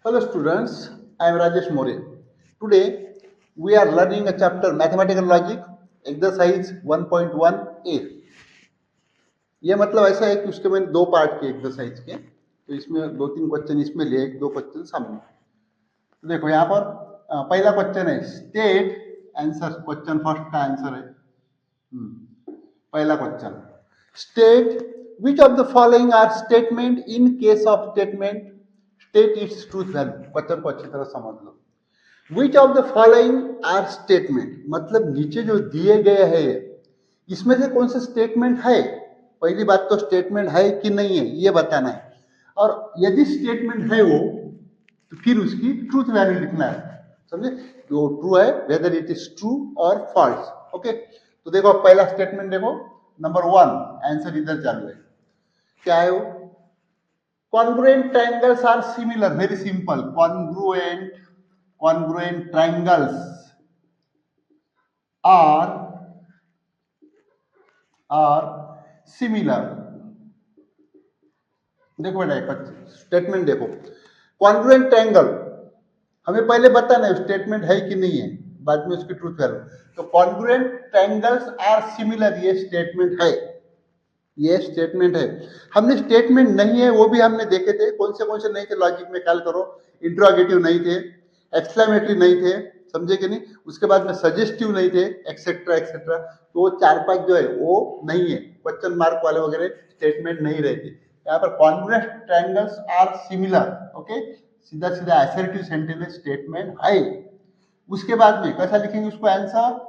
Hello students, I am Rajesh More. Today we are learning a chapter Mathematical Logic, exercise 1.1a. ये मतलब ऐसा है कि उसके मैंने दो पार्ट किए एक्सरसाइज के, तो इसमें दो तीन क्वेश्चन इसमें लिए, दो क्वेश्चन सामने। तो देखो यहाँ पर पहला क्वेश्चन है स्टेट आंसर, क्वेश्चन फर्स्ट का आंसर है। पहला question, state which of the following are statement in case of statement state its truth value. Question को अच्छी तरह समझ लो। Which of the following are statement मतलब नीचे जो दिए गए हैं इसमें से कौन सा स्टेटमेंट है। पहली बात तो स्टेटमेंट है कि नहीं है ये बताना है, और यदि स्टेटमेंट है वो तो फिर उसकी ट्रूथ वैल्यू लिखना है। समझे, जो ट्रू है वेदर इट इज ट्रू और फॉल्स। ओके, तो देखो पहला स्टेटमेंट देखो, नंबर 1, आंसर इधर चालू है। क्या है वो? Congruent triangles are similar. Very simple, congruent triangles are similar. देखो बेटा स्टेटमेंट देखो, कॉन्ग्रुएंट ट्रायंगल हमें पहले बताना है स्टेटमेंट है कि नहीं है, बाद में उसकी ट्रूथ वैल्यू। तो कॉन्ग्रुएंट ट्रायंगल्स आर सिमिलर, ये स्टेटमेंट है, ये स्टेटमेंट है। हमने स्टेटमेंट नहीं है वो भी हमने देखे थे, कौन से नहीं थे लॉजिक में, ख्याल करो। इंट्रोगेटिव नहीं थे, एक्सक्लेमेटरी नहीं थे, समझे कि नहीं। उसके बाद में सजेस्टिव नहीं थे, एक्सेट्रा एक्सेट्रा। तो वो 4-5 जो है वो नहीं है, क्वेश्चन मार्क वाले वगैरह स्टेटमेंट नहीं रहते। यहाँ पर congruent triangles are similar, okay, सीधा सीधा असर्टिव सेंटेंस स्टेटमेंट है। उसके बाद में कैसा लिखेंगे उसको आंसर,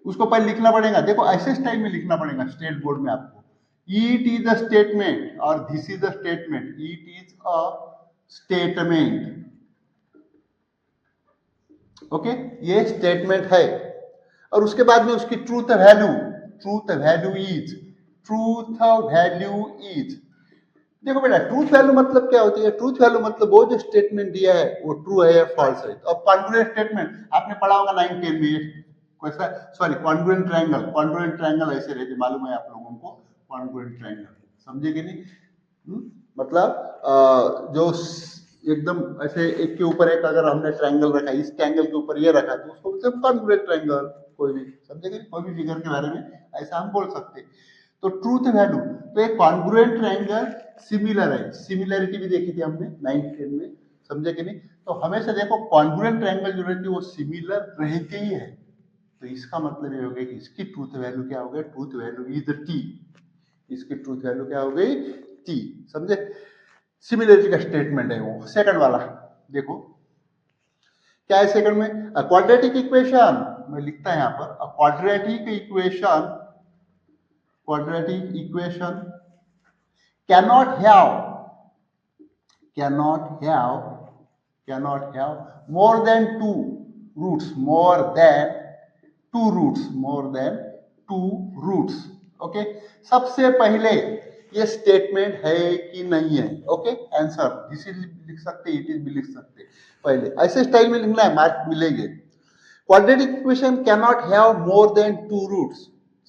उसको पहले लिखना पड़ेगा। देखो ऐसे टाइप में लिखना पड़ेगा स्टेट बोर्ड में आपको, इट इज द स्टेटमेंट और this is the statement, it is a statement. Okay, ये स्टेटमेंट है। और उसके बाद में उसकी truth value, truth value is, truth value is. देखो बेटा ट्रूथ वैल्यू मतलब क्या होती है? ट्रूथ वैल्यू मतलब वो जो स्टेटमेंट दिया है वो ट्रू है या फॉल्स है। अब कॉन्ग्रुएंट स्टेटमेंट आपने पढ़ा होगा 9-10 में, कैसा, sorry congruent triangle, congruent triangle ऐसे रहते, मालूम है आप लोगों को कॉन्ग्रुएंट ट्रायंगल, समझे कि नहीं? मतलब जो एकदम ऐसे एक के ऊपर एक अगर हमने ट्रायंगल रखा, इस ट्रायंगल के ऊपर ये रखा, तो उसको बोलते हैं कॉन्ग्रुएंट ट्रायंगल। कोई भी, समझे कि नहीं? कोई भी फिगर के बारे में ऐसा हम बोल सकते हैं। तो ट्रूथ वैल्यू, तो एक कॉन्ग्रुएंट ट्रायंगल सिमिलर है, सिमिलरिटी भी देखी थी हमने 9-10 में, समझे कि नहीं? तो हमेशा देखो कॉन्ग्रुएंट ट्रायंगल जो रहती है वो सिमिलर रहती ही है। तो इसका मतलब ये हो गया कि इसकी ट्रूथ वैल्यू क्या हो गया? Truth value is T. इसकी ट्रूथ वैल्यू क्या हो गई? टी, समझे? सिमिलरिटी का स्टेटमेंट है वो। सेकंड वाला देखो क्या है सेकंड में, क्वाड्रेटिक इक्वेशन, मैं लिखता है यहाँ पर quadratic equation, quadratic equation cannot have more than two roots, okay. सबसे पहले ये स्टेटमेंट है कि नहीं है, ओके। आंसर दिस इज लिख सकते, इट इज भी लिख सकते, पहले ऐसे स्टाइल में लिखना है, मार्क मिलेंगे। Quadratic equation cannot have more than 2 roots,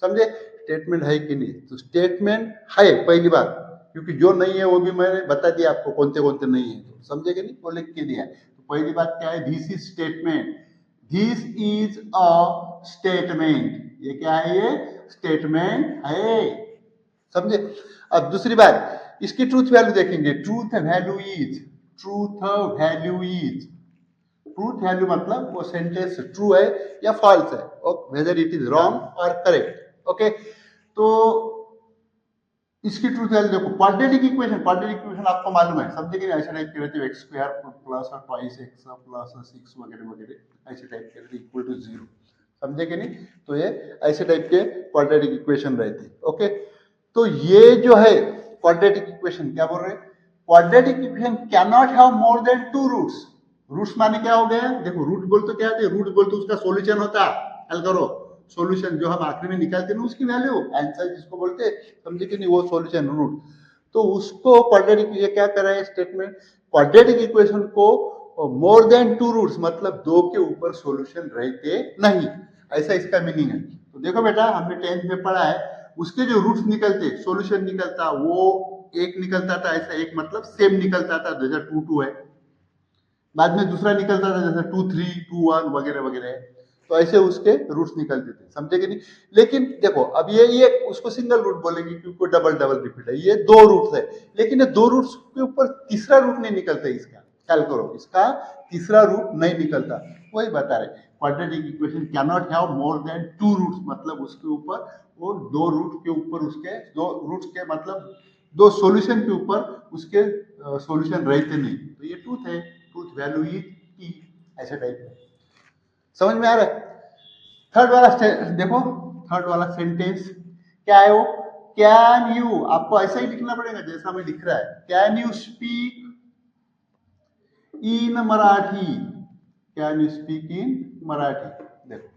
समझे? स्टेटमेंट है कि नहीं? तो स्टेटमेंट है पहली बात, क्योंकि जो नहीं है वो भी मैंने बता दिया आपको कौन से नहीं है, तो समझे कि नहीं? वो लिख के दिया। तो पहली बात क्या है? This is statement, this is a statement, ये क्या है? ये स्टेटमेंट है, समझे? अब दूसरी बात, इसकी ट्रूथ वैल्यू देखेंगे। Truth value is, truth value is, truth value मतलब वो सेंटेंस ट्रू है या फॉल्स है, वेदर इट इज रॉन्ग और करेक्ट, ओके। तो इसकी ट्रूथ वैल्यू देखो, क्वाड्रेटिक इक्वेशन आपको मालूम है, समझे कि नहीं? ऐसे टाइप के रहते हैं, एक्स स्क्वायर प्लस और ट्वाइस एक्स प्लस 6 वगैरह वगैरह, ऐसे टाइप के रहते, इक्वल टू 0, समझे कि नहीं? तो ये ऐसे टाइप के क्वाड्रेटिक इक्वेशन रहते, ओके। तो ये जो है क्वाड्रेटिक इक्वेशन, क्या बोल रहे हैं? Quadratic equation can not have more than 2 roots. Roots माने क्या हो गया? देखो रूट बोल तो क्या है? रूट बोल तो उसका सॉल्यूशन होता है, हल करो, सॉल्यूशन जो हम आखिरी में निकालते हैं ना, उसकी वैल्यू, आंसर जिसको बोलते हैं, समझे कि नहीं? वो सॉल्यूशन, रूट। तो उसको क्वाड्रेटिक, ये क्या कर रहा है स्टेटमेंट? क्वाड्रेटिक इक्वेशन को मोर देन 2 रूट्स मतलब 2 के ऊपर सॉल्यूशन रहते नहीं, ऐसा इसका मीनिंग है। तो देखो बेटा हमने 10th में पढ़ा है, उसके जो रूट्स निकलते, सॉल्यूशन निकलता, वो एक निकलता था ऐसा, एक मतलब सेम निकलता था, जैसा 2 2 है, बाद में दूसरा निकलता था जैसे 2 3 2 1 वगैरह वगैरह, तो ऐसे उसके रूट्स निकलते थे, समझे कि नहीं। लेकिन देखो अब ये उसको सिंगल रूट बोलेंगे क्योंकि डबल डबल रिपीट है, ये दो रूट्स है, लेकिन ये दो रूट्स के ऊपर तीसरा रूट नहीं निकलता इसका, ख्याल करो इसका तीसरा रूट नहीं निकलता। वही बता रहे quadratic equation can not have more than two roots, मतलब उसके ऊपर वो दो रूट के ऊपर उसके दो रूट्स के मतलब दो सॉल्यूशन के ऊपर उसके सॉल्यूशन रहते नहीं, तो ये ट्रूथ है, ट्रूथ वैल्यू इज टी, ऐसे टाइप है। समझ में आ रहा है। थर्ड वाला देखो, थर्ड वाला सेंटेंस क्या है वो, कैन यू, आपको ऐसा ही लिखना पड़ेगा जैसा हमें लिख रहा है, can you speak in Marathi, can you speak in Marathi. देखो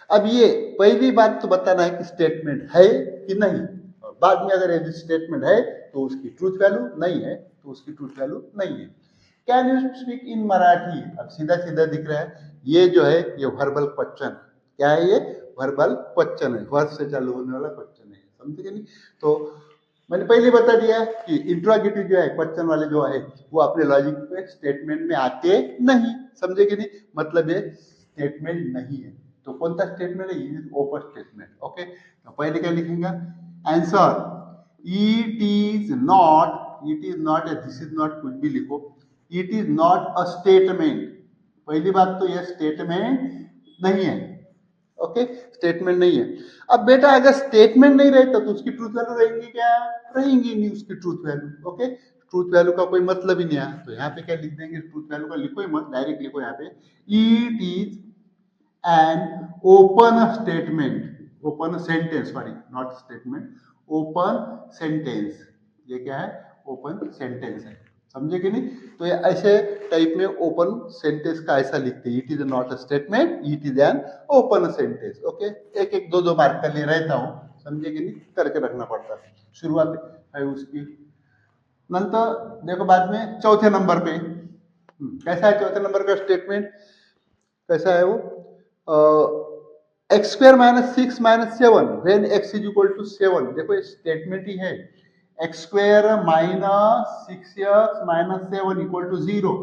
अब ये पहली बात तो बताना है कि स्टेटमेंट है कि नहीं, और बाद में अगर यदि स्टेटमेंट है तो उसकी ट्रूथ वैल्यू, नहीं है तो उसकी ट्रूथ वैल्यू नहीं है। Can you speak in Marathi, अब सीधा सीधा दिख रहा है, ये जो है ये वर्बल क्वेश्चन, क्या है ये वर्बल क्वेश्चन है, वर्ब से चालू होने वाला क्वेश्चन है, समझे कि नहीं। तो मैंने पहले बता दिया कि इंट्रोगेटिव जो है क्वेश्चन वाले जो है वो अपने लॉजिक पे स्टेटमेंट में आते नहीं, समझे कि नहीं, मतलब ये स्टेटमेंट नहीं है। तो कौन सा स्टेटमेंट है, ये ओपन स्टेटमेंट। ओके, तो पहले क्या लिखेंगे, answer it is not, it is not या दिस इज नॉट, कुछ भी लिखो, it is not a statement. पहली बात तो यह स्टेटमेंट नहीं है, ओके, स्टेटमेंट नहीं है। अब बेटा अगर स्टेटमेंट नहीं रहता तो उसकी ट्रूथ वैल्यू रहेंगी क्या, रहेंगी नहीं उसकी truth value. Okay, truth value का कोई मतलब ही नहीं है, तो यहाँ पे क्या लिख देंगे, ट्रूथ वैल्यू का लिखो ही मत, डायरेक्ट लिखो यहाँ पे it is an open statement, open sentence, sorry not statement, open sentence, ये क्या है, ओपन सेंटेंस है, समझे कि नहीं। तो ये ऐसे टाइप में ओपन सेंटेंस का ऐसा लिखते हैं, it is not a statement, it is an open sentence. Okay, एक एक दो दो मार्क का लिए रहता हूँ, समझे कि नहीं, करके रखना पड़ता है, शुरुआत है उसकी। नंतर देखो बाद में चौथे नंबर पे कैसा है, चौथे नंबर का स्टेटमेंट कैसा है वो, x square minus 6 - 7 when x is equal to 7, देखो ये स्टेटमेंट ही है, x square -6x - 7 equal to 0,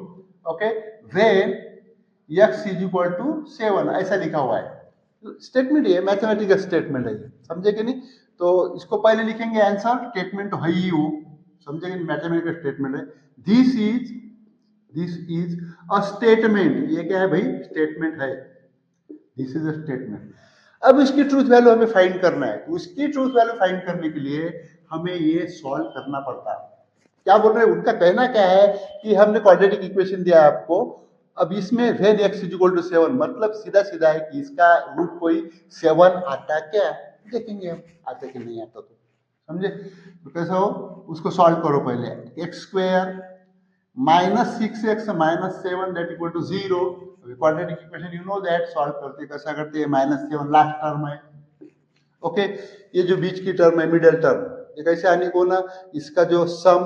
okay, when x is equal to 7 ऐसा लिखा हुआ है, स्टेटमेंट ही है, मैथमेटिकल स्टेटमेंट है, समझे कि नहीं। तो इसको पहले लिखेंगे आंसर, स्टेटमेंट तो है ही वो, समझे कि मैथमेटिकल स्टेटमेंट है। दिस इज अ स्टेटमेंट, ये क्या है भाई, स्टेटमेंट है, दिस इज अ स्टेटमेंट। अब इसकी ट्रूथ वैल्यू हमें फाइंड करना है, तो उसकी ट्रूथ वैल्यू फाइंड करने के लिए हमें ये सॉल्व करना पड़ता है। क्या बोल रहे हैं, उनका कहना क्या है कि हमने क्वाड्रेटिक इक्वेशन दिया है आपको, अब इसमें when x is equal to 7, मतलब सीधा सीधा है कि इसका रूट कोई 7 आता क्या, देखेंगे हम आता कि नहीं आता, तो समझे। तो कैसा हो, उसको सॉल्व करो पहले, x square -6x - 7 that equal to 0, quadratic equation you know that, solve करते कैसा करते हैं, -7 लास्ट टर्म है, ओके, ये जो बीच की टर्म है मिडिल टर्म, ये कैसे आने को ना, इसका जो सम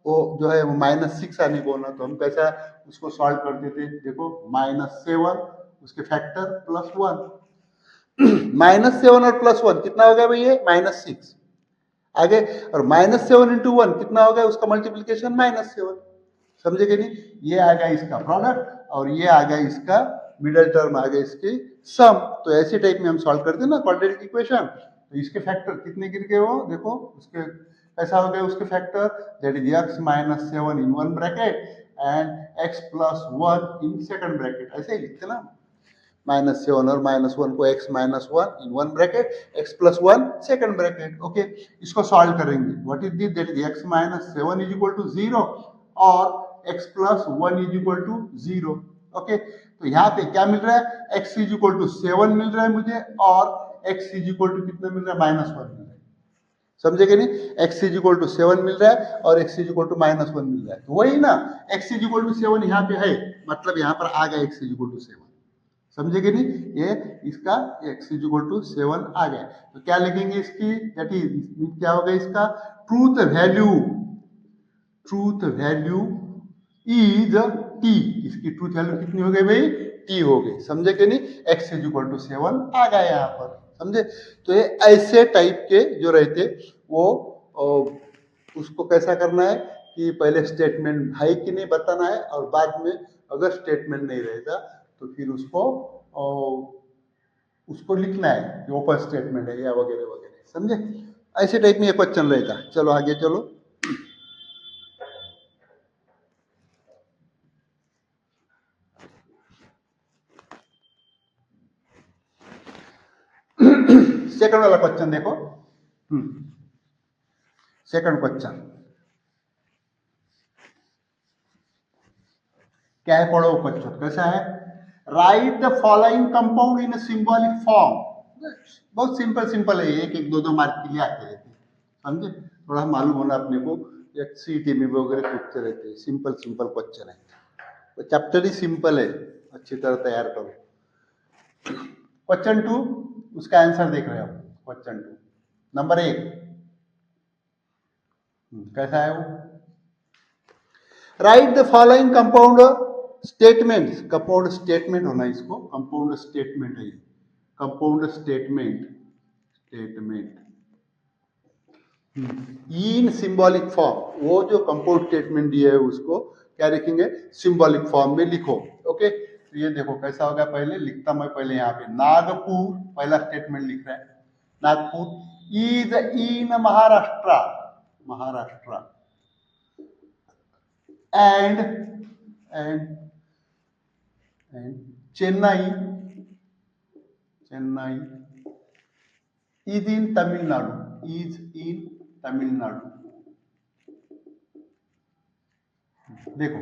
वो जो है वो -6 आने को ना, तो हम कैसा उसको सॉल्व करते थे, देखो -7 उसके फैक्टर +1, -7 और +1 कितना हो गया भाई, ये -6 आगे, और -7 इंटू 1 कितना हो गया, उसका मल्टीप्लीकेशन -7, समझे कि नहीं। ये आ गया इसका प्रोडक्ट और ये आ गया इसका मिडिल टर्म, आ गया इसकी सम। तो ऐसे टाइप में हम सॉल्व करते हैं ना क्वाड्रेटिक इक्वेशन, तो इसके फैक्टर कितने गिर गए वो देखो, उसके ऐसा हो गया उसके factor, that is x - 7 in one bracket and x + 1 in second bracket, ऐसे ही लिखते ना, -7 और -1 को x - 1 in one bracket, x + 1 second bracket, okay. इसको सॉल्व करेंगे, what is this, that is x - 7 is equal to 0 और x + 1 is equal to 0, okay. तो यहाँ पे क्या मिल रहा है, x इज इक्वल टू 7 मिल रहा है मुझे, और x इज इक्वल टू कितना मिल रहा है, -1 मिल रहा है, समझे कि नहीं, x इज इक्वल टू 7 मिल रहा है और x इज इक्वल टू -1 मिल रहा है, तो वही ना, x इज इक्वल टू 7 यहाँ पे है, मतलब यहाँ पर आ गया x इज इक्वल टू 7, समझे कि नहीं, ये इसका x इज इक्वल टू 7 आ गया। तो क्या लिखेंगे इसकी, दैट इज क्या होगा इसका truth value, truth value is t, इसकी ट्रूथ वैल्यू कितनी हो गई भाई, t हो गई, समझे कि नहीं, x इज इक्वल टू 7 आ गया यहाँ पर, समझे। तो ये ऐसे टाइप के जो रहते वो उसको कैसा करना है कि पहले स्टेटमेंट है कि नहीं बताना है, और बाद में अगर स्टेटमेंट नहीं रहेगा तो फिर उसको लिखना है कि ओपन स्टेटमेंट है या वगैरह वगैरह, समझे? ऐसे टाइप में ये क्वेश्चन रहेगा। चलो आगे चलो। सेकंड वाला क्वेश्चन देखो। सेकंड क्वेश्चन क्या है, पढ़ो क्वेश्चन कैसा है। Right the following compound in symbolic form. बहुत सिंपल सिंपल है, एक एक दो दो मार्क के लिए आते रहते हैं, समझे? थोड़ा मालूम होना अपने को, एक सीटी में वगैरह पूछते रहते हैं। सिंपल सिंपल क्वेश्चन है, तो चैप्टर ही सिंपल है, अच्छी तरह तैयार करो। क्वेश्चन 2, उसका आंसर देख रहे हो। क्वेश्चन 2 नंबर 1 कैसा है वो। Right the following compound statement. Compound statement होना इसको, कंपाउंड स्टेटमेंट है, compound statement in symbolic form. वो जो कंपाउंड स्टेटमेंट दिया है उसको क्या लिखेंगे, सिंबॉलिक फॉर्म में लिखो। ओके, तो ये देखो कैसा होगा। पहले लिखता मैं, पहले यहाँ पे नागपुर, पहला स्टेटमेंट लिख रहा है, Nagpur is in Maharashtra, Maharashtra and Chennai is in Tamil Nadu, is in Tamil Nadu. देखो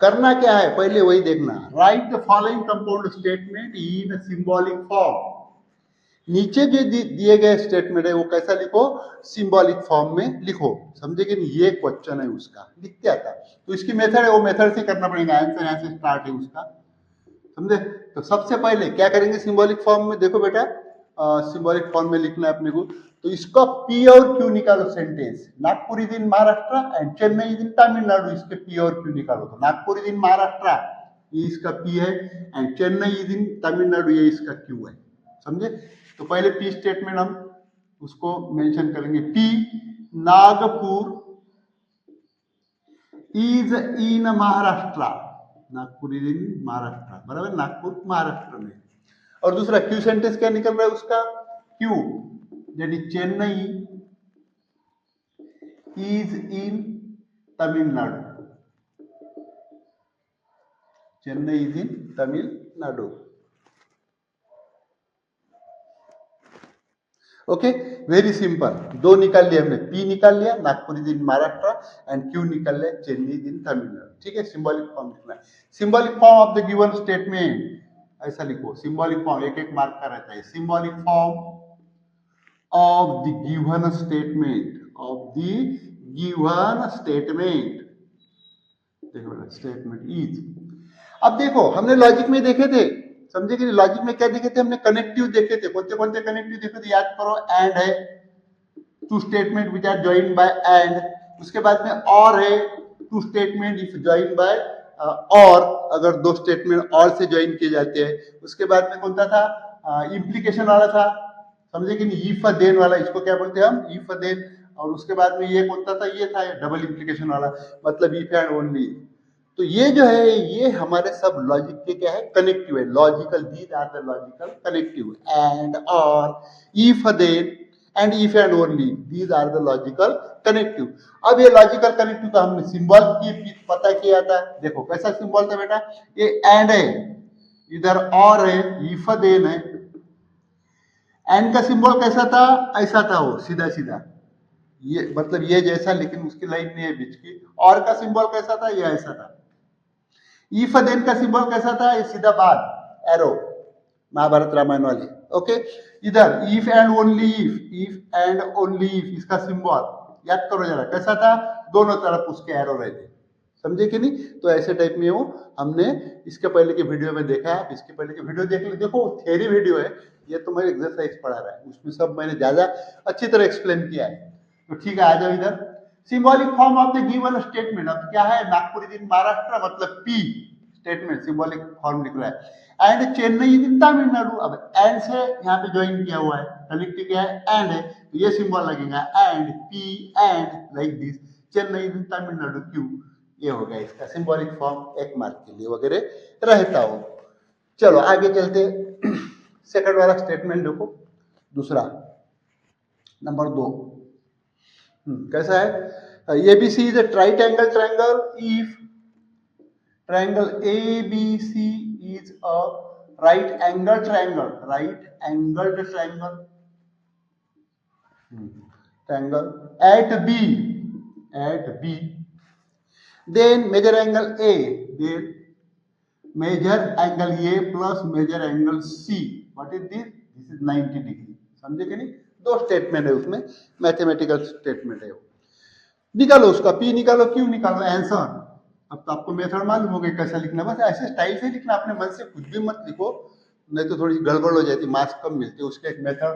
करना क्या है, पहले वही देखना। Right the following compound statement in symbolic form. नीचे जो दिए गए स्टेटमेंट है वो कैसा लिखो, सिंबॉलिक फॉर्म में लिखो, समझे कि नहीं? ये क्वेश्चन है उसका, लिख क्या था। तो इसकी मेथड है, वो मेथड से करना पड़ेगा। आंसर यहाँ से स्टार्ट है उसका, समझे? तो सबसे पहले क्या करेंगे, सिंबॉलिक फॉर्म में देखो बेटा, सिंबॉलिक फॉर्म में लिखना है अपने को। तो इसका पी और क्यू निकालो sentence. Nagpur is in Maharashtra and Chennai is in Tamil Nadu. इसके पी और क्यू निकालो। तो नागपुर इज इन महाराष्ट्र, ये इसका पी है, and Chennai is in Tamil Nadu, ये इसका क्यू है, समझे? तो पहले पी स्टेटमेंट हम उसको मेंशन करेंगे। P Nagpur is in Maharashtra, Nagpur is in Maharashtra, बराबर, नागपुर महाराष्ट्र में। और दूसरा क्यू सेंटेंस क्या निकल रहा है उसका, क्यू यानी Chennai is in Tamil Nadu, Chennai is in Tamil Nadu. Okay, very simple. दो निकाल लिया हमने, पी निकाल लिया, Nagpur is in Maharashtra, and Q निकाल लिया, चेन्नई इज इन तमिलनाडु। ठीक है, सिंबॉलिक फॉर्म लिखना है। Symbolic form of the given statement, ऐसा लिखो। सिंबॉलिक फॉर्म एक एक मार्क का रहता है। Symbolic form of the given statement, of the given statement, देखो स्टेटमेंट इज। अब देखो हमने लॉजिक में देखे थे, समझे कि लॉजिक में क्या देखे थे हमने, कनेक्टिव देखे थे। कौन से कनेक्टिव देखे थे, याद करो। एंड है, two statement which are joined by and. उसके बाद में और है, two statement if joined by और, अगर दो स्टेटमेंट और से ज्वाइन किए जाते हैं। उसके बाद में कौन सा था, इम्प्लीकेशन वाला था, समझे कि नहीं, इफ देन वाला, इसको क्या बोलते हैं हम, इफ देन। और उसके बाद में ये कौन सा था, ये था डबल इम्प्लीकेशन वाला, मतलब इफ एंड ओनली। तो ये जो है, ये हमारे सब लॉजिक के क्या है, कनेक्टिव है, logical. These are the logical connective. And, और, if then and if and only, these are the logical connective. अब ये लॉजिकल कनेक्टिव का हमने सिंबल की पता किया था। देखो कैसा सिंबल था बेटा, ये एंड है, इधर और है, इफ देन है। एंड का सिंबल कैसा था, ऐसा था, वो सीधा सीधा, ये मतलब ये जैसा, लेकिन उसकी लाइन नहीं है बीच की। और का सिंबल कैसा था, ये ऐसा था। इफ देन का सिंबल कैसा था, ये सीधा बात, एरो, महाभारत रामायण वाली। ओके, इधर if and only if, if and only if, इसका सिंबल याद करो जरा, कैसा था, दोनों तरफ उसके एरो रहते, समझे कि नहीं? तो ऐसे टाइप में वो हमने इसके पहले के वीडियो में देखा है। इसके पहले के वीडियो देख लो, देखो थ्योरी वीडियो है ये, तो मैं एक्सरसाइज पढ़ा रहा है, उसमें सब मैंने ज्यादा अच्छी तरह एक्सप्लेन किया है। तो ठीक है, आ जाओ इधर। Symbolic form of the given statement, अब क्या है, नागपुर इज इन महाराष्ट्र, मतलब पी स्टेटमेंट, सिंबॉलिक फॉर्म लिख रहा है। And Chennai is in Tamil Nadu, अब एंड से यहाँ पे ज्वाइन किया हुआ है, कनेक्टिव क्या है, एंड है, तो ये सिंबल लगेगा, and, P and, like this. Chennai Tamil Nadu Q, ये हो गया इसका सिंबॉलिक फॉर्म, 1 मार्क के लिए वगैरह रहता हो। चलो आगे चलते, सेकंड वाला स्टेटमेंट देखो, दूसरा नंबर 2 कैसा है, ABC is a right angle triangle if triangle ABC is a right angled triangle, right angled triangle, triangle at B, then measure angle A, then measure angle A plus measure angle C, what is this? This is 90 degree, समझे कि नहीं? 2 statement है उसमें, mathematical statement है वो। निकालो उसका P निकालो, Q निकालो, आंसर। अब तो आपको मेथड मालूम हो गया कैसा लिखना, बस ऐसे स्टाइल से लिखना, अपने मन से कुछ भी मत लिखो, नहीं तो थोड़ी गड़बड़ हो जाती, मार्क्स कम मिलते, उसके एक मेथड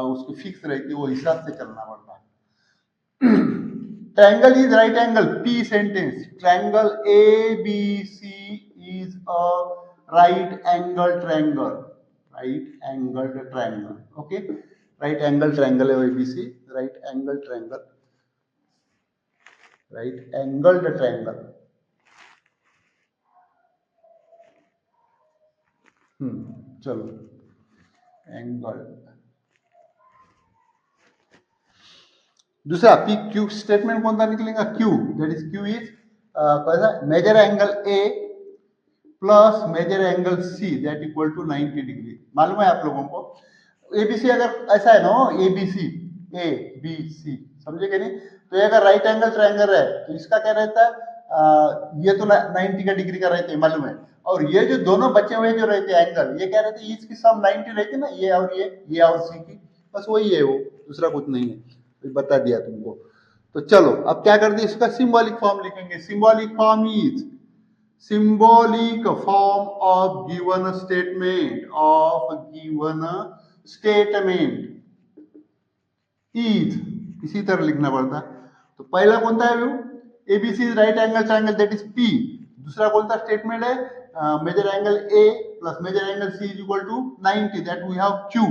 उसकी फिक्स रहती है, वो हिसाब से चलना पड़ता है। Triangle is right angle, P sentence, triangle A B C is a right angle triangle, right angle triangle, okay, right angle triangle है ABC, right angle triangle, right angled triangle. चलो एंगल, दूसरा पी क्यू स्टेटमेंट कौन सा निकलेगा, Q, that is Q is कैसा, major angle A plus major angle C that equal to 90 डिग्री। मालूम है आप लोगों को, एबीसी अगर ऐसा है ना, एबीसी ए बी सी, समझे कि नहीं? तो ये अगर राइट एंगल ट्रायंगल है तो इसका क्या रहता है, ये तो 90 का डिग्री का रहते हैं, मालूम है, और ये जो दोनों बचे हुए जो रहते हैं एंगल, ये क्या रहते हैं, इसकी सम 90 रहती है ना, ये और सी की, बस वही है वो, दूसरा कुछ नहीं है, तो बता दिया तुमको। तो चलो अब क्या कर दिया, इसका सिंबॉलिक फॉर्म लिखेंगे। Symbolic form is, symbolic form of given statement is, इसी तरह लिखना पड़ता। तो पहला कौन सा है वो, ABC right angle triangle that is p. दूसरा कौन सा स्टेटमेंट है, measure angle A plus major angle c is equal to 90 that we have q,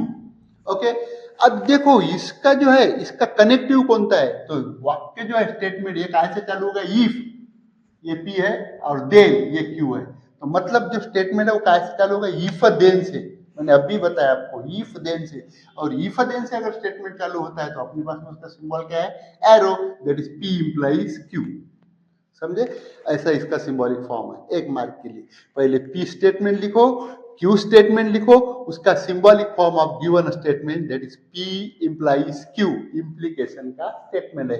okay. अब देखो इसका जो है, इसका कनेक्टिव कौन सा है, तो वाक्य जो है स्टेटमेंट ये कैसे चालू होगा, इफ ये पी है और देन ये क्यू है, तो मतलब जो स्टेटमेंट है वो कैसे चालू होगा, इफ देन से, मैंने अभी बताया आपको, इफ देन से, और इफ देन से अगर स्टेटमेंट चालू होता है तो अपने पास में उसका सिंबल क्या है, arrow, that is P implies Q, समझे? ऐसा इसका सिंबॉलिक फॉर्म है, 1 मार्क के लिए। पहले पी स्टेटमेंट लिखो, क्यू स्टेटमेंट लिखो, उसका symbolic form of given statement that is P implies Q, implication का स्टेटमेंट है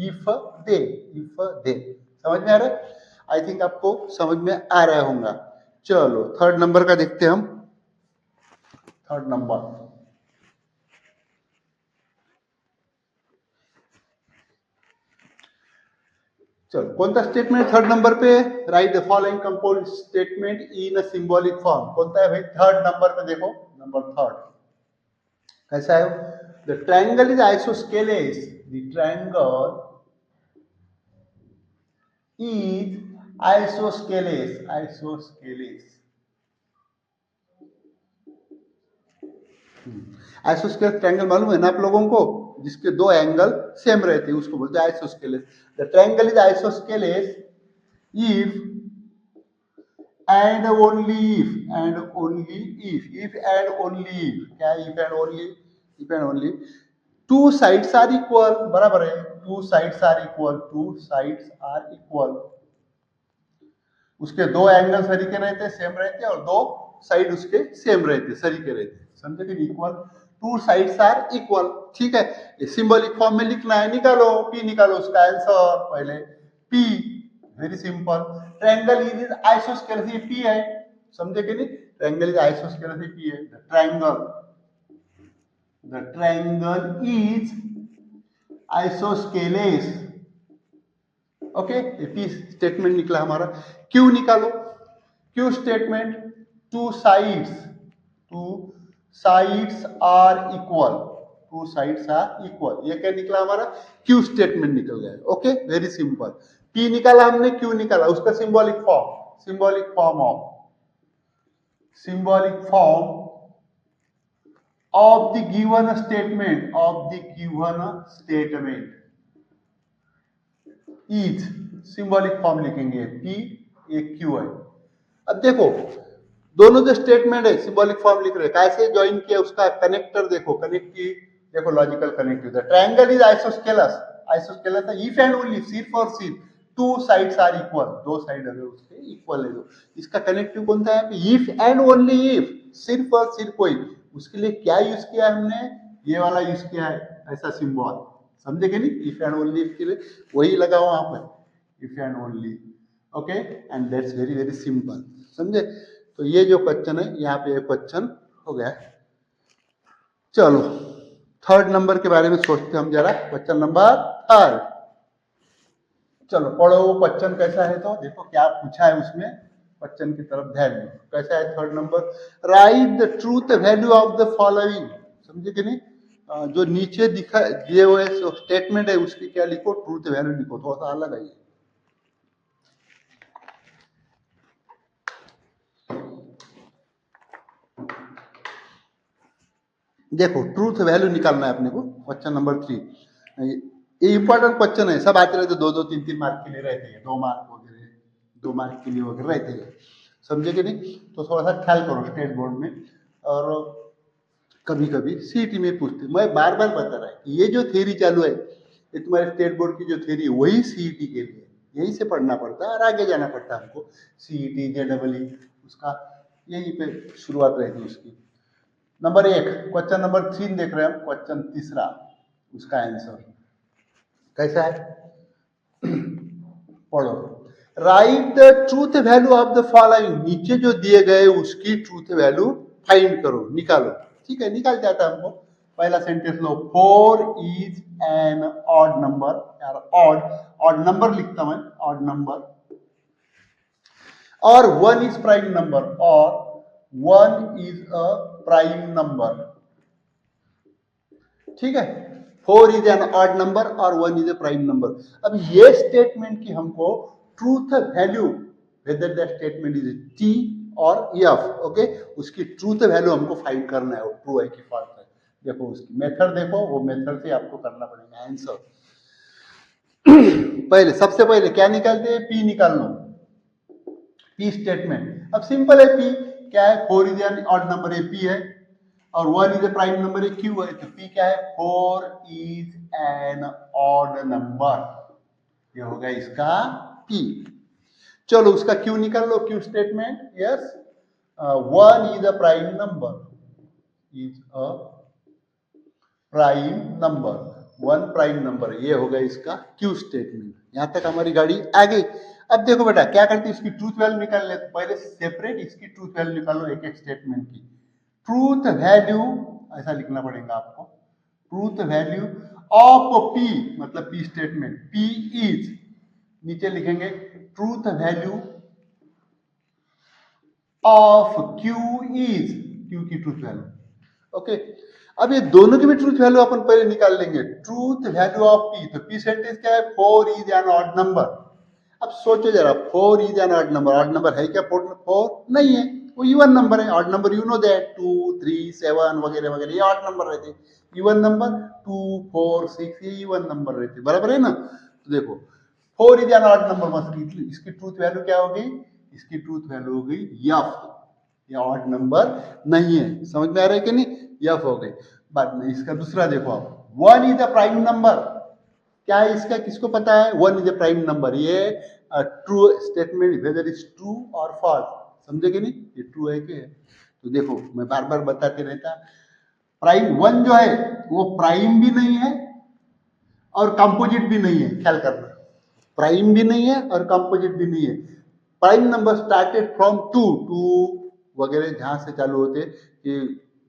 इफ दे। समझ में आ रहा है? आई थिंक आपको समझ में आ रहा होगा। चलो थर्ड नंबर का देखते हैं हम, थर्ड नंबर, चलो कौन सा स्टेटमेंट थर्ड नंबर पे, right the following compound statement in a symbolic form, कौन सा है भाई, थर्ड नंबर पे देखो, नंबर थर्ड कैसा है, the triangle is isosceles, the triangle is isosceles, isosceles triangle मालूम है ना आप लोगों को, जिसके 2 एंगल सेम रहते हैं उसको बोलते हैं isosceles. The triangle is isosceles if and only if, if and only if, क्या if and only, 2 sides are equal, बराबर है, 2 साइड्स आर इक्वल, उसके 2 एंगल सरीके रहते हैं, सेम रहते हैं, और 2 साइड उसके सेम रहते, सरीके रहते, समझे कि इक्वल, 2 साइड्स आर इक्वल, ठीक है। ये सिंबॉलिक फॉर्म में लिखना है, निकालो पी, निकालो उसका आंसर, पहले p, very simple, triangle is isosceles, ये पी है, समझे कि नहीं, ट्रायंगल इज आइसोस्केलेस, ये पी है, the triangle is isosceles, okay. P statement निकला हमारा। क्यू निकालो, q statement, 2 sides are equal, ये क्या निकला हमारा, क्यू स्टेटमेंट निकल गया, ओके, वेरी सिंपल। पी निकाला हमने, क्यू निकाला, उसका symbolic form of the given statement, is symbolic form लिखेंगे, पी ए क्यू है। अब देखो दोनों जो स्टेटमेंट है सिंबॉलिक फॉर्म लिख रहे हैं, कैसे ज्वाइन किया उसका कनेक्टर देखो, कनेक्टिव देखो, logical connective. The triangle is isosceles, isosceles है इफ एंड ओनली, सिर्फ और सिर्फ टू साइड्स आर इक्वल, दो साइड अगर उसके इक्वल है तो इसका कनेक्टिव कौन सा है, इफ एंड ओनली इफ, सिर्फ और सिर्फ कोई। उसके लिए क्या यूज किया है हमने, ये वाला यूज किया है, ऐसा सिंबल, समझे कि नहीं, इफ एंड ओनली इफ के लिए वही लगा वहां पर, if and only, okay, and that's very very simple, समझे। तो ये जो क्वेश्चन है यहाँ पे ये क्वेश्चन हो गया। चलो थर्ड नंबर के बारे में सोचते हम जरा, क्वेश्चन नंबर थर्ड। चलो पढ़ो वो क्वेश्चन कैसा है, तो देखो क्या पूछा है उसमें, क्वेश्चन की तरफ ध्यान दो। कैसा है third number, right the truth value of the following, समझे कि नहीं, जो नीचे दिखा दिए हुए स्टेटमेंट है उसकी क्या लिखो, ट्रूथ वैल्यू लिखो, थोड़ा सा अलग है ये। देखो ट्रूथ वैल्यू निकालना है अपने को, क्वेश्चन नंबर 3। ये इंपॉर्टेंट क्वेश्चन है, सब आते रहते, दो दो तीन तीन मार्क के लिए रहते हैं, 2 मार्क वगैरह, 2 मार्क के लिए वगैरह रहते हैं, समझे कि नहीं। तो थोड़ा सा ख्याल करो स्टेट बोर्ड में, और कभी कभी सीईटी में पूछते, मैं बार बार बता रहा है ये जो थ्योरी चालू है, ये तुम्हारे स्टेट बोर्ड की जो थ्योरी है वही सीईटी के लिए, यहीं से पढ़ना पड़ता है और आगे जाना पड़ता है हमको, सीईटी जेडबलई उसका यहीं पे शुरुआत रहती है उसकी। नंबर 1 क्वेश्चन नंबर 3 देख रहे हैं हम, क्वेश्चन तीसरा, उसका आंसर कैसा है पढ़ो, right the truth value of the following, नीचे जो दिए गए उसकी ट्रूथ वैल्यू फाइंड करो, निकालो, ठीक है, निकाल जाता है हमको। पहला sentence low, 4 is an odd number, यार ऑड, ऑड नंबर लिखता मैं, ऑड नंबर, और 1 इज प्राइम नंबर, और 1 इज अ प्राइम नंबर, ठीक है, 4 इज एन ऑड नंबर और 1 इज ए प्राइम नंबर। अब ये स्टेटमेंट की हमको truth value, whether the statement is T और एफ, ओके, उसकी ट्रूथ वैल्यू हमको फाइंड करना है, वो ट्रू है कि फॉल्स है। देखो उसकी मेथड देखो, वो मेथड से आपको करना पड़ेगा आंसर। पहले सबसे पहले क्या निकालते हैं, पी निकाल लो, पी स्टेटमेंट। अब सिंपल है, पी क्या है, 4 इज एन ऑड नंबर है, पी है, और 1 इज ए प्राइम नंबर है, क्यू है, तो पी क्या है, 4 इज एन ऑड नंबर, ये हो गया इसका पी। चलो उसका क्यू निकाल लो, Q statement, yes, 1 is a prime number, is a prime number, 1 prime number, ये हो गया इसका क्यू स्टेटमेंट। यहां तक हमारी गाड़ी आ गई। अब देखो बेटा क्या करते हैं, इसकी ट्रूथ वैल्यू निकाल ले, पहले सेपरेट इसकी ट्रूथ वैल्यू निकालो एक एक स्टेटमेंट की। ट्रूथ वैल्यू ऐसा लिखना पड़ेगा आपको, ट्रूथ वैल्यू ऑफ पी, मतलब पी स्टेटमेंट, पी इज, नीचे लिखेंगे truth value of Q is, Q की ट्रूथ वैल्यू, ओके। अब ये दोनों की भी ट्रूथ वैल्यू अपन पहले निकाल लेंगे, ट्रूथ वैल्यू ऑफ पी, तो पी सेंटेंस क्या है, 4 इज एन ऑड नंबर। अब सोचो जरा, 4 is an odd number, odd number है क्या, 4 नहीं है, वो इवन नंबर है, odd number you know that, 2 3 7 वगैरह वगैरह, ये ऑड नंबर रहते, इवन नंबर 2 4 6 ये इवन नंबर रहते, बराबर है ना। तो देखो 4 इज एन ऑड नंबर, मतलब इसकी ट्रूथ वैल्यू क्या हो गई, इसकी ट्रूथ वैल्यू हो गई यफ, ये ऑड नंबर नहीं है, समझ में आ रहा है कि नहीं, यफ हो गई। बाद में इसका दूसरा देखो आप, 1 इज अ प्राइम नंबर, क्या है इसका, किसको पता है, 1 इज ए प्राइम नंबर, ये true statement, whether is true और फॉल्स, समझे कि नहीं, ये ट्रू है कि है। तो देखो मैं बार बार बताते रहता, प्राइम 1 जो है वो प्राइम भी नहीं है और कंपोजिट भी नहीं है, ख्याल करना, प्राइम भी नहीं है और कंपोजिट भी नहीं है। Prime number started from 2 to वगैरह जहां से चालू होते, कि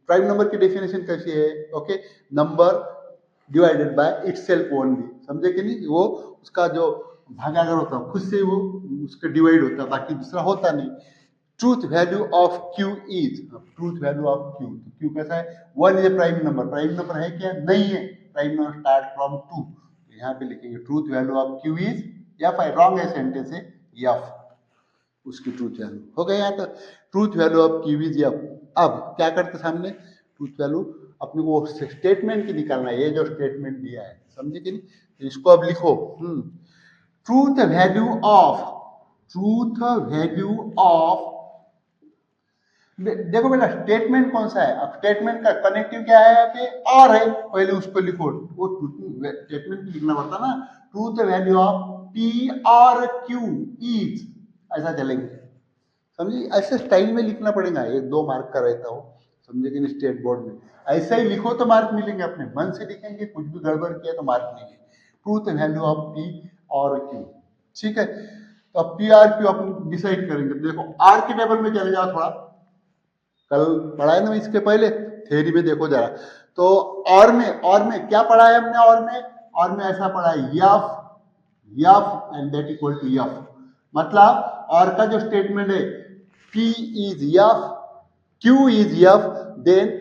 प्राइम नंबर की डेफिनेशन कैसी है, okay, number divided by itself only, समझे कि नहीं, वो उसका जो भागाकार होता है खुद से वो उसका डिवाइड होता है, बाकी दूसरा होता नहीं। Truth value of Q is, truth value of Q, तो क्यू कैसा है, 1 is a prime number, prime number है क्या, नहीं है, प्राइम नंबर स्टार्ट फ्रॉम 2, तो यहाँ पे लिखेंगे truth value of Q is F, I wrong है सेंटेंस है, एफ, उसकी ट्रूथ वैल्यू हो गया यहाँ तक, truth value of Q is F. अब क्या करते सामने, ट्रूथ वैल्यू अपने को स्टेटमेंट की निकालना है, ये जो स्टेटमेंट दिया है, समझे कि नहीं, इसको अब लिखो, ट्रूथ वैल्यू ऑफ देखो बेटा स्टेटमेंट कौन सा है, अब स्टेटमेंट का कनेक्टिव क्या है यहाँ पे और है, पहले उसको लिखो, वो स्टेटमेंट लिखना पड़ता ना, ट्रूथ वैल्यू ऑफ पी और क्यू इज, ऐसा चलेंगे, समझिए ऐसे स्टाइल में लिखना पड़ेगा, 1-2 मार्क का रहता हो, समझे कि नहीं, स्टेट बोर्ड में ऐसा ही लिखो तो मार्क मिलेंगे, अपने मन से लिखेंगे कुछ भी गड़बड़ किया तो मार्क नहीं है। ट्रूथ वैल्यू ऑफ पी और क्यू, ठीक है, तो अब पी और क्यू अपन डिसाइड करेंगे। देखो आर के टेबल में चले जाओ, थोड़ा कल पढ़ाए ना इसके पहले थ्योरी में, देखो जरा, तो और में क्या पढ़ा है हमने, और में ऐसा पढ़ा है F and that equal to F, मतलब और का जो स्टेटमेंट है P is F, Q is F, then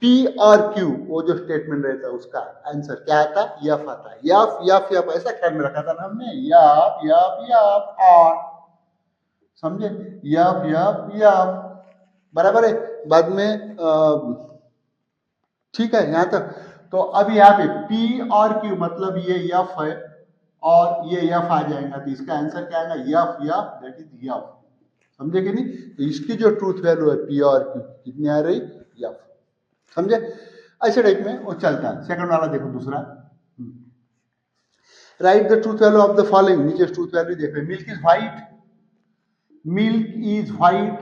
P और Q वो जो स्टेटमेंट रहता है उसका आंसर क्या आता है, यफ आता है, यफ ऐसा ख्याल में रखा था ना हमने, यफ और, समझे, यफ बराबर है, बाद में ठीक है यहाँ तक। तो अब यहाँ पे P और Q मतलब ये यफ है और ये यफ आ जाएगा, तो इसका आंसर क्या आएगा, यफ दैट इज यफ, समझे कि नहीं, तो इसकी जो ट्रूथ वैल्यू है P और Q कितनी आ रही, यफ, समझे, ऐसे टाइप में वो चलता है। सेकंड वाला देखो दूसरा, right the truth value of the following, नीचे ट्रूथ वैल्यू देखो, मिल्क इज व्हाइट,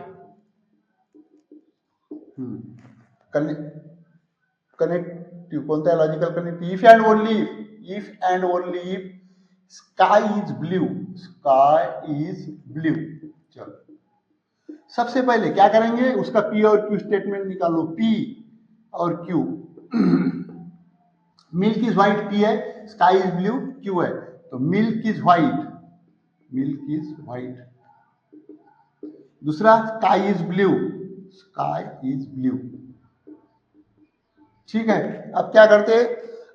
कनेक्टिव कोणता है, logical connective, if and only if sky is blue, चलो सबसे पहले क्या करेंगे, उसका P और Q स्टेटमेंट निकालो, P और Q, milk is white P है, स्काई इज ब्लू Q है, तो मिल्क इज व्हाइट, दूसरा स्काई इज ब्लू, ठीक है। अब क्या करते हैं,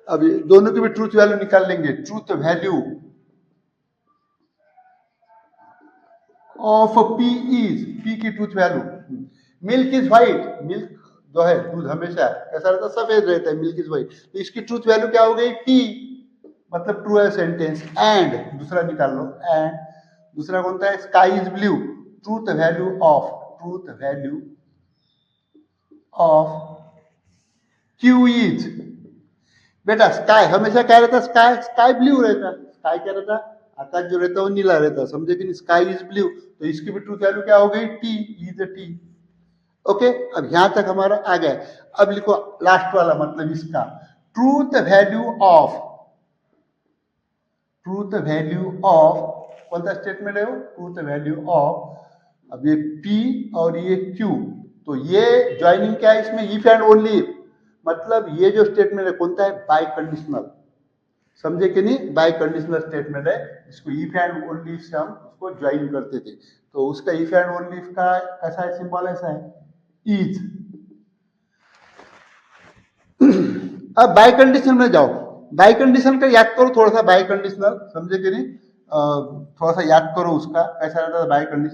अब दोनों की भी ट्रूथ वैल्यू निकाल लेंगे, ट्रूथ वैल्यू ऑफ P की truth value, milk is white, milk जो है दूध हमेशा कैसा रहता है, सफेद रहता है, मिल्क इज व्हाइट, तो इसकी ट्रूथ वैल्यू क्या हो गई, P, मतलब ट्रू है सेंटेंस, एंड दूसरा निकाल लो, एंड दूसरा कौन सा है, sky is blue, truth value of Q is, बेटा स्काई हमेशा क्या रहता, स्काई ब्लू रहता, स्काई क्या रहता, आकाश जो रहता है वो नीला रहता, समझे कि नहीं, स्काई इज ब्लू, तो इसकी भी ट्रूथ वैल्यू क्या हो गई, T, ओके। अब यहां तक हमारा आ गया, अब लिखो लास्ट वाला, मतलब इसका ट्रूथ वैल्यू ऑफ कौन सा स्टेटमेंट है वो, ट्रूथ वैल्यू ऑफ, अब ये P और ये Q, तो ये ज्वाइनिंग क्या है इसमें, इफ एंड ओनली, मतलब ये जो स्टेटमेंट है कौन सा है, बाय कंडीशनल, समझे कि नहीं, बाय कंडीशनल स्टेटमेंट है, इसको इफ एंड ओनली से हम उसको ज्वाइन करते थे, तो उसका इफ एंड ओनली का कैसा है, सिंबल ऐसा है, इज। अब बाय कंडीशन में जाओ, बाय कंडीशन का याद करो थोड़ा सा, बाय कंडीशनल, समझे कि नहीं, थोड़ा सा याद करो उसका कैसा रहता था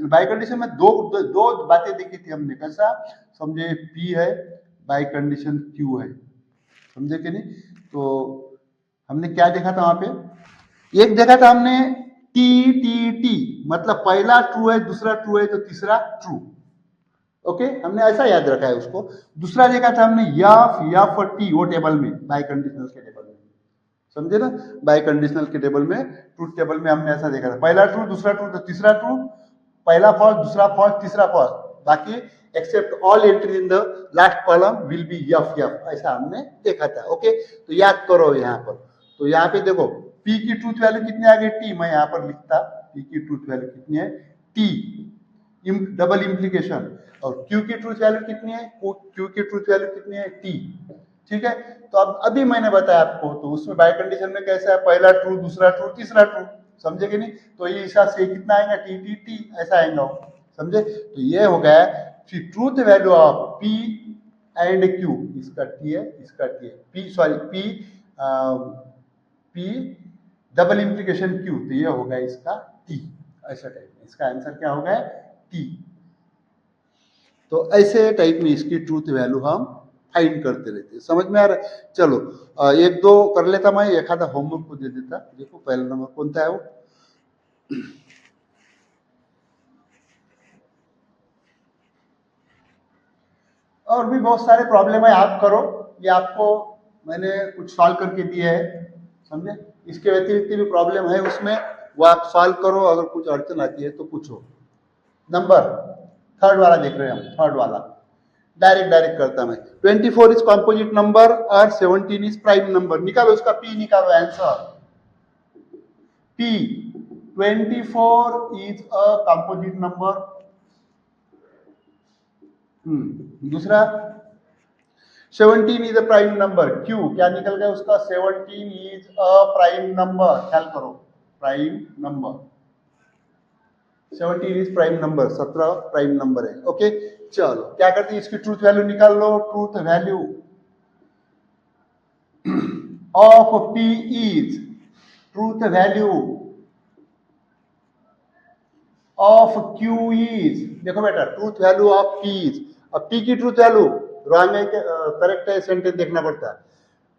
बाय कंडीशन में दो बातें देखी थी हमने, कैसा, समझे, P है, बाय कंडीशन Q है, समझे कि नहीं, तो हमने क्या देखा था वहां पे, एक देखा था हमने T, मतलब पहला ट्रू है, दूसरा ट्रू है, तो तीसरा ट्रू, ओके, हमने ऐसा याद रखा है उसको। दूसरा देखा था हमने यफ और T, वो टेबल में, बाय कंडीशनल के टेबल में, समझे ना, बाय कंडीशनल के टेबल में, ट्रूथ टेबल में हमने ऐसा देखा था, पहला ट्रू, दूसरा ट्रू, तो तीसरा ट्रू, पहला फॉल्स, दूसरा फॉल्स, तीसरा फॉल्स, बाकी except all entry in the last column will be F, ऐसा हमने देखा था, ओके। तो याद करो यहाँ पर, तो यहाँ पे देखो P की ट्रूथ वैल्यू कितनी आ गई, T, मैं यहाँ पर लिखता, P की ट्रूथ वैल्यू कितनी है, T, डबल इम्प्लीकेशन, और Q की ट्रूथ वैल्यू कितनी है, Q की ट्रूथ वैल्यू कितनी है, T, ठीक है। तो अब अभी मैंने बताया आपको, तो उसमें बाय कंडीशन में कैसा है, पहला ट्रू, दूसरा ट्रू, तीसरा ट्रू, समझे कि नहीं, तो ये हिसाब से कितना आएगा, T, ऐसा आएगा, समझे, तो ये हो गया, फिर truth value of P and Q, इसका T है, इसका T है, P डबल इम्प्लीकेशन Q, तो ये हो गया इसका T, ऐसा टाइप में, इसका आंसर क्या हो गया, T। तो ऐसे टाइप में इसकी ट्रूथ वैल्यू हम फाइंड करते रहते, समझ में आ रहा है। चलो 1-2 कर लेता मैं, एक आधा होमवर्क को दे देता। देखो पहला नंबर कौन सा है वो, और भी बहुत सारे प्रॉब्लम है, आप करो, ये आपको मैंने कुछ सॉल्व करके दिए है, समझे। इसके व्यतिरिक्त भी प्रॉब्लम है उसमें, वो आप सॉल्व करो, अगर कुछ अड़चन आती है तो पूछो। नंबर थर्ड वाला देख रहे हैं हम, थर्ड वाला डायरेक्ट करता मैं। 24 इज कॉम्पोजिट नंबर और 17 इज प्राइम नंबर। निकालो उसका पी, निकालो answer. P 24 is a composite number. दूसरा 17 is a prime number. Q क्या निकल गया उसका, 17 इज अ प्राइम नंबर। ख्याल करो, prime number 17 is prime number, 17 prime number है। ओके चलो क्या करते हैं, इसकी ट्रूथ वैल्यू निकाल लो। Truth value of P is, truth value of Q is, देखो बेटा truth value of P is, अब पी की ट्रूथ वैल्यू रॉन्ग है करेक्ट है, सेंटेंस देखना पड़ता है।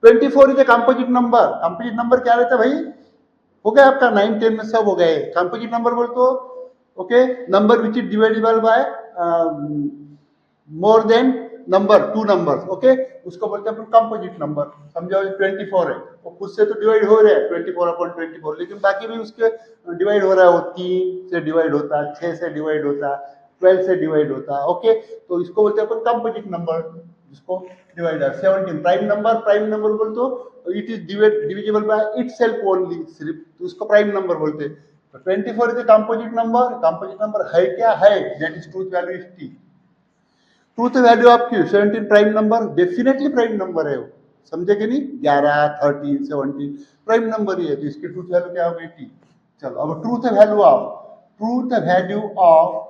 24 is a composite number. Composite number क्या रहता है भाई, हो गया आपका 9 10 में सब हो गए। कंपोजिट नंबर बोल तो okay, number which is divisible by more than number, two numbers. Okay उसको बोलते हैं कंपोजिट नंबर। समझो 24 है, वो खुद से तो डिवाइड हो रहा है 24/24, लेकिन बाकी भी उसके डिवाइड हो रहा है, वो 3 से डिवाइड होता है, 6 से डिवाइड होता है, 12 से डिवाइड होता है। ओके तो इसको बोलते हैं अपन कंपोजिट नंबर, जिसको divider. 17 prime number, prime number बोल तो it is divisible by itself only, सिर्फ तो उसको प्राइम नंबर बोलते हैं। तो 24 is composite number. Composite number है क्या है, that is truth value is T. Truth value आपकी 17 prime number, definitely prime number है वो, समझे कि नहीं। 11 13 17 प्राइम नंबर ही है, तो इसकी ट्रूथ वैल्यू क्या हो गई टी। चलो अब ट्रूथ वैल्यू ऑफ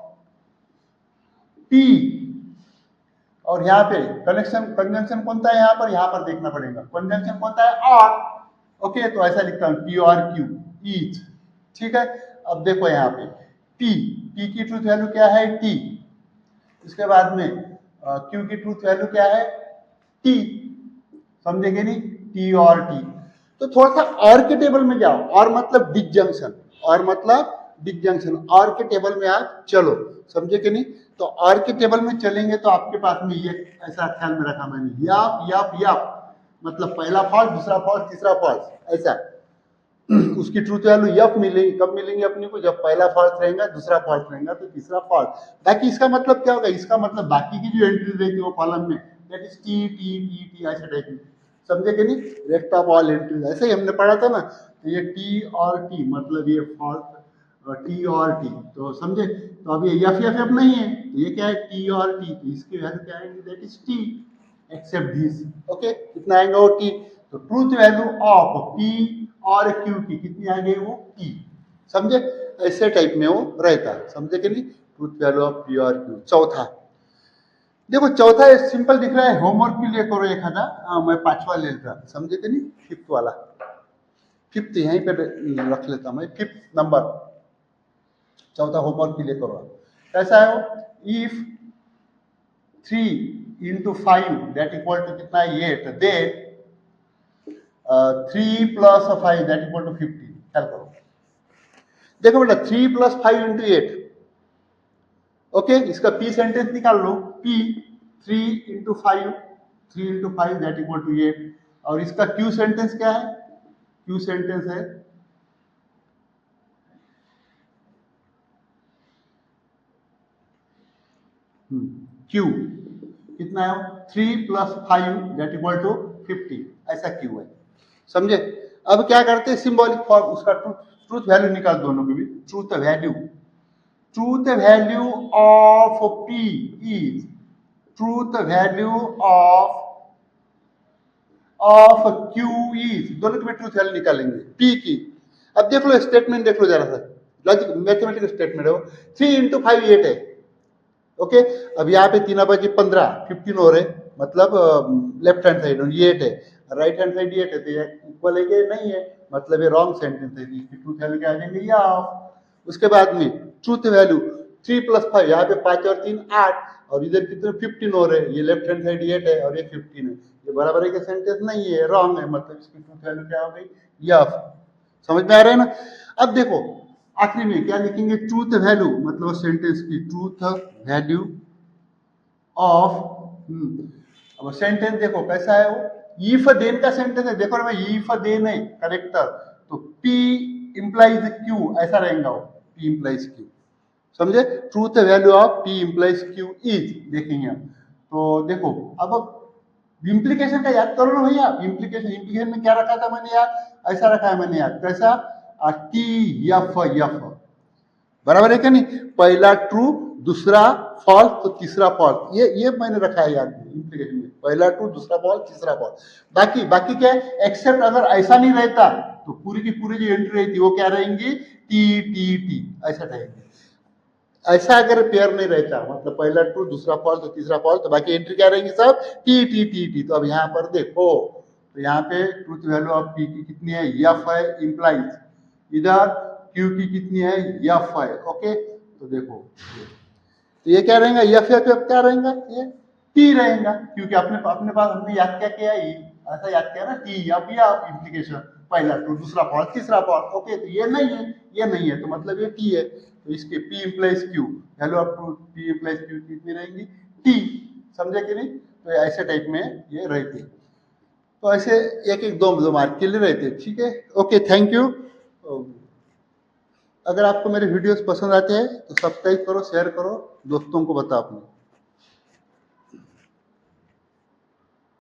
पी, और यहाँ पे कंजंक्शन कौन सा है, यहाँ पर देखना पड़ेगा कंजंक्शन कौन सा है, और ओके तो ऐसा लिखता हूँ पी और क्यू ईच, ठीक है। अब देखो यहाँ पे पी की ट्रूथ वैल्यू क्या है टी, इसके बाद में क्यू की ट्रूथ वैल्यू क्या है टी, समझेंगे नहीं, टी और टी। तो थोड़ा सा और के टेबल में जाओ, और मतलब डिसजंक्शन, और मतलब डिसजंक्शन, और के टेबल में आप चलो, समझे कि नहीं। तो और के टेबल में चलेंगे तो आपके पास में ये ऐसा ख्याल में रखा मैंने, यप यप यप, मतलब पहला फॉल्स, दूसरा फॉल्स, तीसरा फॉल्स, ऐसा उसकी ट्रूथ वैल्यू यफ मिलेगी। कब मिलेंगे अपने को, जब पहला फॉल्स रहेगा, दूसरा फॉल्स रहेगा, तो तीसरा फॉल्स। बाकी इसका मतलब क्या होगा, इसका मतलब बाकी की जो एंट्री रहती है वो कॉलम में, that is T T T T ऐसे टाइप में, समझे कि नहीं, रेस्ट ऑफ ऑल एंट्रीज, ऐसे ही हमने पढ़ा था ना। तो ये टी और टी मतलब ये फॉल्स, टी और टी, तो समझे। तो अब ये एफ एफ एफ नहीं है, तो ये क्या है टी और टी, तो इसकी वैल्यू क्या आएगी, that is T except this. Okay कितना आएगा वो टी। तो ट्रूथ वैल्यू ऑफ पी और क्यू की कितनी आ गई वो टी, समझे। ऐसे टाइप में वो रहता है, समझे कि नहीं, ट्रूथ वैल्यू ऑफ पी और क्यू। चौथा देखो, चौथा सिंपल दिख रहा है, होमवर्क के लिए करो एक आधा, मैं 5वां ले लेता, समझे कि नहीं, 5th वाला, 5th यहीं पे रख लेता मैं, 5th नंबर, चौथा होमवर्क के लिए करो। कैसा है वो, if 3 into 5 that equal to कितना है 8, then 3 plus 5 that equal to 15। ख्याल करो, देखो बेटा 3 plus 5 into 8, ओके इसका पी सेंटेंस निकाल लो, P 3 into 5, 3 into 5 that equal to 8, और इसका क्यू सेंटेंस क्या है, क्यू सेंटेंस है क्यू कितना है, 3 plus 5 दैट इक्वल टू 50, ऐसा क्यू है, समझे। अब क्या करते हैं, सिंबॉलिक फॉर्म, उसका ट्रूथ वैल्यू निकाल, दोनों की भी truth value of P is, truth value of Q is, दोनों की भी ट्रूथ वैल्यू निकालेंगे पी की। अब देख लो स्टेटमेंट, देख लो जरा सा, लॉजिक मैथमेटिकल स्टेटमेंट है वो, 3 into 5 8 है, ओके। अब यहाँ पे 3 बजे 15 15 हो रहे, मतलब लेफ्ट हैंड साइड ये 8 है, राइट हैंड साइड 8 है, तो ये इक्वल है कि नहीं है, मतलब ये रॉन्ग सेंटेंस है, इसकी ट्रूथ वैल्यू क्या आ जाएंगे या ऑफ। उसके बाद में ट्रूथ वैल्यू 3 plus 5, यहाँ पे 5 और 3 8, और इधर कितने 15 हो रहे, ये लेफ्ट हैंड साइड 8 है और ये 15 है, ये बराबर है कि सेंटेंस नहीं है, रॉन्ग है, मतलब इसकी ट्रूथ वैल्यू क्या हो गई या ऑफ। समझ में आ रहा है ना। अब देखो आखिरी में क्या लिखेंगे, ट्रूथ वैल्यू, मतलब सेंटेंस की ट्रूथ वैल्यू ऑफ। अब सेंटेंस देखो कैसा है वो, इफ देन का सेंटेंस है, देखो ना भाई, इफ देन है करेक्टर, तो पी इंप्लाइज क्यू ऐसा रहेगा वो, पी इंप्लाइज क्यू, समझे। Truth value of P implies Q is, देखेंगे हम। तो देखो अब इम्प्लीकेशन का याद करो ना भैया, इम्प्लीकेशन, इम्प्लीकेशन में क्या रखा था मैंने यार, ऐसा रखा है मैंने यार, कैसा, टी एफ एफ, बराबर है क्या नहीं, पहला ट्रू, दूसरा फॉल्स, तो तीसरा फॉल्स, ये मैंने रखा है यार इम्प्लीकेशन में, पहला ट्रू, दूसरा फॉल्स, तीसरा फॉल्स। बाकी बाकी क्या है, एक्सेप्ट अगर ऐसा नहीं रहता तो पूरी की पूरी जो एंट्री रहती वो क्या रहेंगी, टी टी टी ऐसा रहेंगे। ऐसा अगर पेयर नहीं रहता, मतलब पहला ट्रू, दूसरा फॉल्स, तो तीसरा फॉल्स, तो बाकी एंट्री क्या रहेंगी सब, टी टी टी टी। तो अब यहाँ पर देखो, तो यहाँ पे ट्रूथ वैल्यू ऑफ पी की कितनी है, एफ है इंप्लाइज, इधर क्यू की कितनी है, एफ है, ओके। तो देखो तो ये क्या रहेगा, एफ एफ एफ क्या रहेगा, ये टी रहेगा, क्योंकि अपने अपने पास हमने याद क्या किया, ऐसा याद किया ना, टी एफ या इम्प्लीकेशन, पहला ट्रू, दूसरा फॉल्स, तीसरा फॉल्स, ओके। तो ये नहीं है, ये नहीं है, तो मतलब ये टी है, तो इसके P implies Q, value of P implies Q कितनी रहेंगी, टी, समझे कि नहीं। तो ऐसे टाइप में ये रहते, तो ऐसे एक एक दो मार्क के लिए रहते, ठीक है, ओके, थैंक यू। अगर आपको मेरे वीडियोस पसंद आते हैं तो सब्सक्राइब करो, शेयर करो, दोस्तों को बताओ अपने।